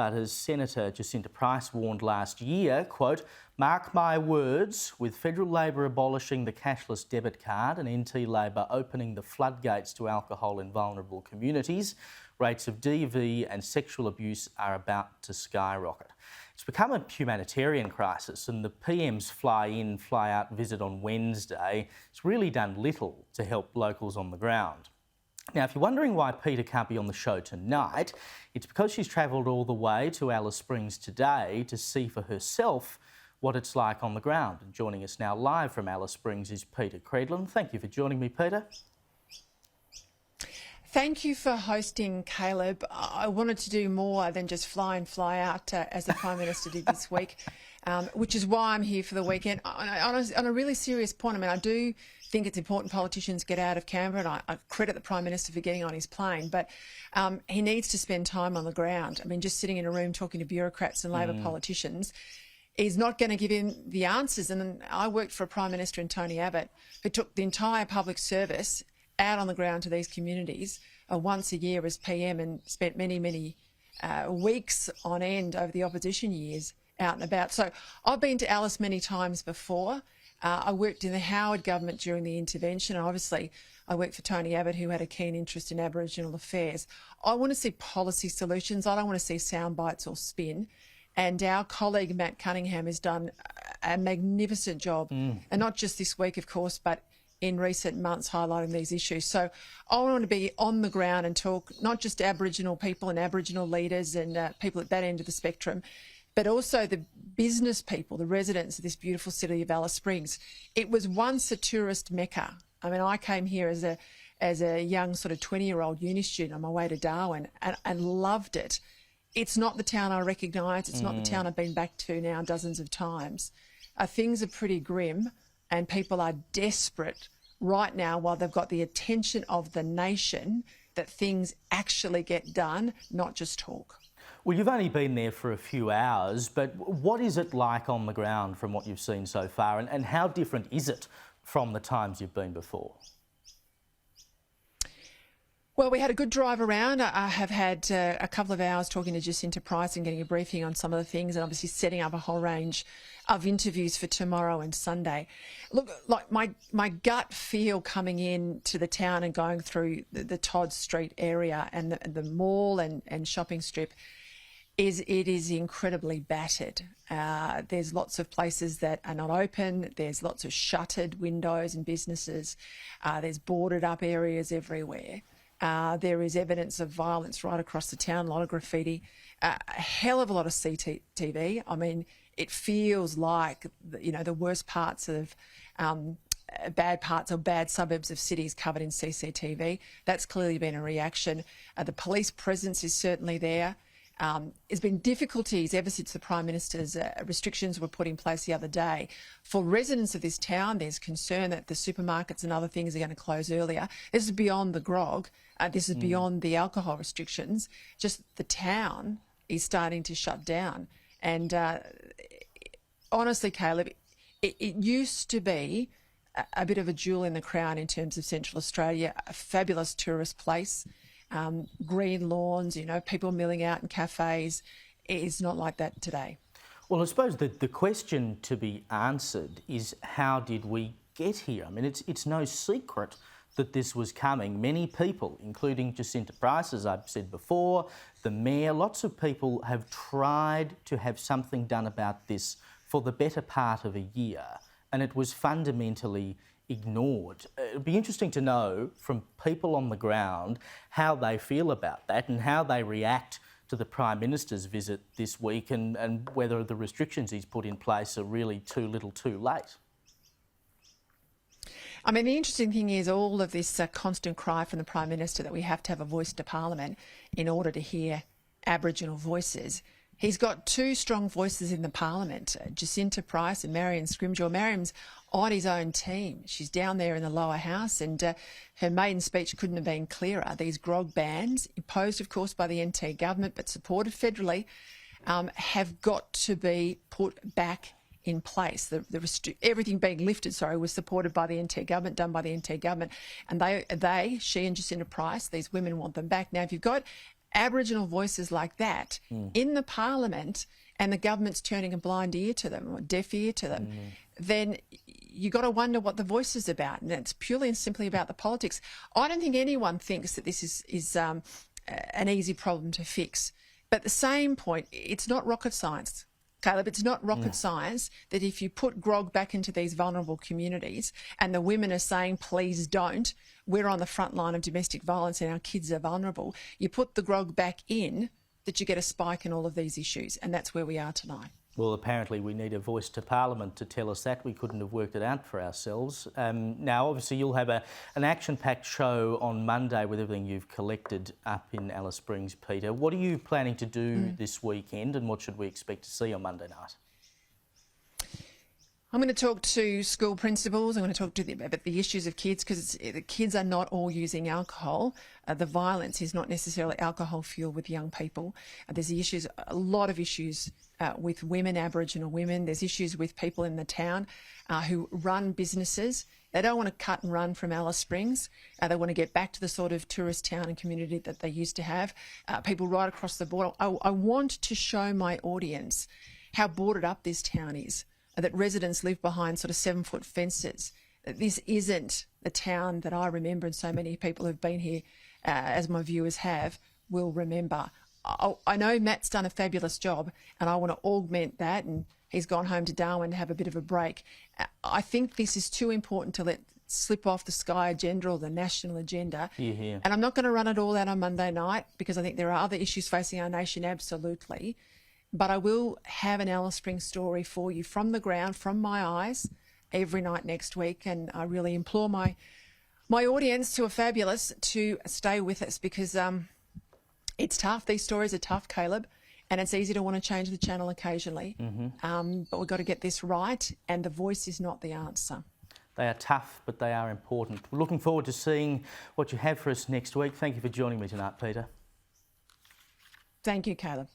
but as Senator Jacinta Price warned last year, quote, "Mark my words, with federal Labor abolishing the cashless debit card and NT Labor opening the floodgates to alcohol in vulnerable communities, rates of DV and sexual abuse are about to skyrocket." It's become a humanitarian crisis, and the PM's fly-in, fly-out visit on Wednesday has really done little to help locals on the ground. Now, if you're wondering why Peta can't be on the show tonight, it's because she's travelled all the way to Alice Springs today to see for herself what it's like on the ground. And joining us now live from Alice Springs is Peta Credlin. Thank you for joining me, Peta. Thank you for hosting, Caleb. I wanted to do more than just fly in, fly out as the Prime Minister did this week, which is why I'm here for the weekend. On a really serious point, I mean, I do think it's important politicians get out of Canberra, and I credit the Prime Minister for getting on his plane, but he needs to spend time on the ground. I mean, just sitting in a room talking to bureaucrats and Labor politicians is not going to give him the answers. And I worked for a Prime Minister in Tony Abbott who took the entire public service out on the ground to these communities once a year as PM and spent many weeks on end over the opposition years out and about. So I've been to Alice many times before. I worked in the Howard government during the intervention, and obviously I worked for Tony Abbott, who had a keen interest in Aboriginal affairs. I want to see policy solutions. I don't want to see sound bites or spin. And our colleague Matt Cunningham has done a magnificent job, and not just this week, of course, but in recent months highlighting these issues. So I want to be on the ground and talk not just Aboriginal people and Aboriginal leaders and people at that end of the spectrum, but also the business people, the residents of this beautiful city of Alice Springs. It was once a tourist mecca. I mean, I came here as a young sort of 20-year-old uni student on my way to Darwin and loved it. It's not the town I recognise. It's not the town I've been back to now dozens of times. Things are pretty grim, and people are desperate right now, while they've got the attention of the nation, that things actually get done, not just talk. Well, you've only been there for a few hours, but what is it like on the ground from what you've seen so far, and how different is it from the times you've been before? Well, we had a good drive around. I have had a couple of hours talking to Jacinta Price and getting a briefing on some of the things, and obviously setting up a whole range of interviews for tomorrow and Sunday. Look, like my gut feel coming in to the town and going through the Todd Street area and the mall and shopping strip is it is incredibly battered. There's lots of places that are not open. There's lots of shuttered windows and businesses. There's boarded up areas everywhere. There is evidence of violence right across the town, a lot of graffiti, a hell of a lot of CCTV. I mean, it feels like, you know, the worst parts of bad parts or bad suburbs of cities covered in CCTV. That's clearly been a reaction. The police presence is certainly there. There's been difficulties ever since the Prime Minister's restrictions were put in place the other day. For residents of this town, there's concern that the supermarkets and other things are going to close earlier. This is beyond the grog. This is beyond the alcohol restrictions. Just the town is starting to shut down. And honestly, Caleb, it used to be a bit of a jewel in the crown in terms of Central Australia, a fabulous tourist place. Green lawns, you know, people milling out in cafes. It's not like that today. Well, I suppose the question to be answered is, how did we get here? I mean, it's no secret that this was coming. Many people, including Jacinta Price, as I've said before, the Mayor, lots of people have tried to have something done about this for the better part of a year, and it was fundamentally ignored. It'd be interesting to know from people on the ground how they feel about that and how they react to the Prime Minister's visit this week, and whether the restrictions he's put in place are really too little too late. I mean, the interesting thing is all of this constant cry from the Prime Minister that we have to have a voice to Parliament in order to hear Aboriginal voices. He's got two strong voices in the Parliament, Jacinta Price and Marion Scrimgeour. Marion's on his own team. She's down there in the lower house, and her maiden speech couldn't have been clearer. These grog bans, imposed, of course, by the NT government but supported federally, have got to be put back in place. Everything being lifted, was supported by the NT government, done by the NT government. And she and Jacinta Price, these women want them back. Now, if you've got Aboriginal voices like that in the parliament and the government's turning a blind ear to them or deaf ear to them, then you got to wonder what the voice is about. And it's purely and simply about the politics. I don't think anyone thinks that this is an easy problem to fix. But at the same point, it's not rocket science. Caleb, it's not rocket science that if you put grog back into these vulnerable communities and the women are saying, please don't, we're on the front line of domestic violence and our kids are vulnerable, you put the grog back in, that you get a spike in all of these issues. And that's where we are tonight. Well, apparently we need a voice to Parliament to tell us that. We couldn't have worked it out for ourselves. Now, obviously, you'll have an action-packed show on Monday with everything you've collected up in Alice Springs, Peter. What are you planning to do this weekend, and what should we expect to see on Monday night? I'm going to talk to school principals. I'm going to talk to them about the issues of kids, because the kids are not all using alcohol. The violence is not necessarily alcohol fueled with young people. There's the issues, a lot of issues with women, Aboriginal women. There's issues with people in the town who run businesses. They don't want to cut and run from Alice Springs. They want to get back to the sort of tourist town and community that they used to have. People right across the border. I want to show my audience how boarded up this town is, that residents live behind sort of 7-foot fences. This isn't the town that I remember, and so many people who've been here, as my viewers have, will remember. I know Matt's done a fabulous job, and I want to augment that, and he's gone home to Darwin to have a bit of a break. I think this is too important to let slip off the Sky agenda or the national agenda. And I'm not going to run it all out on Monday night, because I think there are other issues facing our nation, absolutely. But I will have an Alice Springs story for you from the ground, from my eyes, every night next week. And I really implore my audience, who are fabulous, to stay with us, because it's tough. These stories are tough, Caleb, and it's easy to want to change the channel occasionally. But we've got to get this right, and the voice is not the answer. They are tough, but they are important. We're looking forward to seeing what you have for us next week. Thank you for joining me tonight, Peter. Thank you, Caleb.